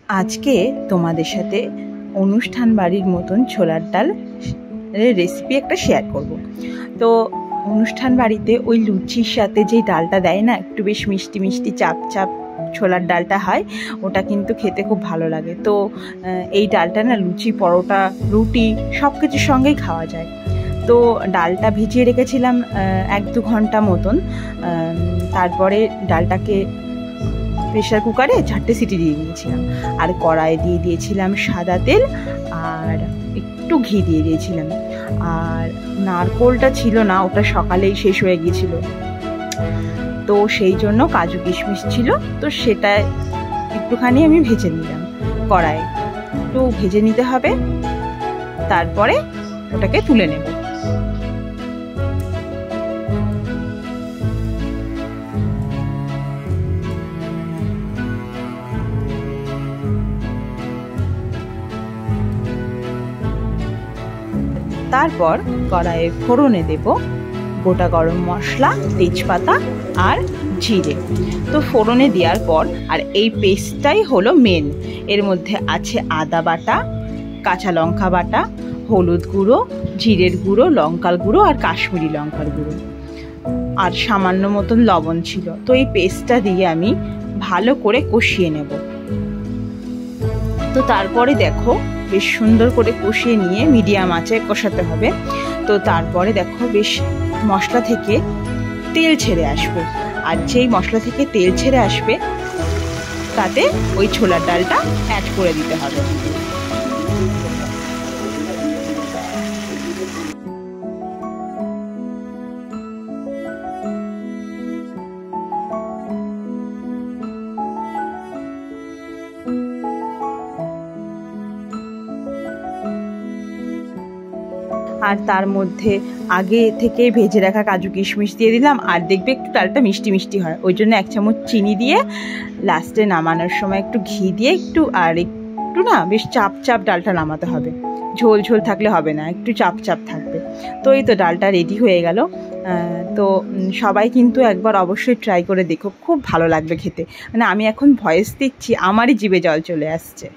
আজকে তোমাদের সাথে অনুষ্ঠান বাড়ির মতন ছোলার ডাল রেসিপি একটা শেয়ার করব। তো অনুষ্ঠান বাড়িতে ওই লুচির সাথে যেই ডালটা দেয় না, একটু বেশ মিষ্টি মিষ্টি চাপ চাপ ছোলার ডালটা হয়, ওটা কিন্তু খেতে খুব ভালো লাগে। তো এই ডালটা না লুচি, পরোটা, রুটি সব কিছুর সঙ্গেই খাওয়া যায়। তো ডালটা ভিজিয়ে রেখেছিলাম 1-2 ঘন্টা মতন। তারপরে ডালটাকে প্রেশার কুকারে 4টে সিটি দিয়ে দিয়েছিলাম, আর কড়াইয়ে দিয়ে দিয়েছিলাম সাদা তেল আর একটু ঘি দিয়ে দিয়েছিলাম। আর নারকোলটা ছিল না, ওটা সকালেই শেষ হয়ে গিয়েছিল, তো সেই জন্য কাজু কিশমিশ ছিল, তো সেটা একটুখানি আমি ভেজে নিলাম কড়াইয়ে। একটু ভেজে নিতে হবে, তারপরে ওটাকে তুলে নেব। তারপর কড়াইয়ে ফোড়নে দেব গোটা গরম মশলা, তেজপাতা আর জিরে। তো ফোড়নে দেওয়ার পর, আর এই পেস্টটাই হলো মেন, এর মধ্যে আছে আদা বাটা, কাঁচা লঙ্কা বাটা, হলুদ গুঁড়ো, জিরের গুঁড়ো, লঙ্কার গুঁড়ো আর কাশ্মীরি লঙ্কার গুঁড়ো, আর সামান্য মতন লবণ ছিল। তো এই পেস্টটা দিয়ে আমি ভালো করে কষিয়ে নেব। তো তারপরে দেখো বেশ সুন্দর করে কষিয়ে নিয়ে মিডিয়াম আঁচে কষাতে হবে। তো তারপরে দেখো বেশ মশলা থেকে তেল ছেড়ে আসবে, আর যেই মশলা থেকে তেল ছেড়ে আসবে তাতে ওই ছোলার ডালটা অ্যাড করে দিতে হবে। আর তার মধ্যে আগে থেকে ভেজে রাখা কাজু কিশমিশ দিয়ে দিলাম, আর দেখবে একটু ডালটা মিষ্টি মিষ্টি হয়, ওই জন্য 1 চামচ চিনি দিয়ে লাস্টে নামানোর সময় একটু ঘি দিয়ে একটু না বেশ চাপ চাপ ডালটা নামাতে হবে। ঝোল ঝোল থাকলে হবে না, একটু চাপ চাপ থাকবে। তো এই তো ডালটা রেডি হয়ে গেল। তো সবাই কিন্তু একবার অবশ্যই ট্রাই করে দেখো, খুব ভালো লাগবে খেতে। মানে আমি এখন ভয়েস দিচ্ছি, আমারই জিভে জল চলে আসছে।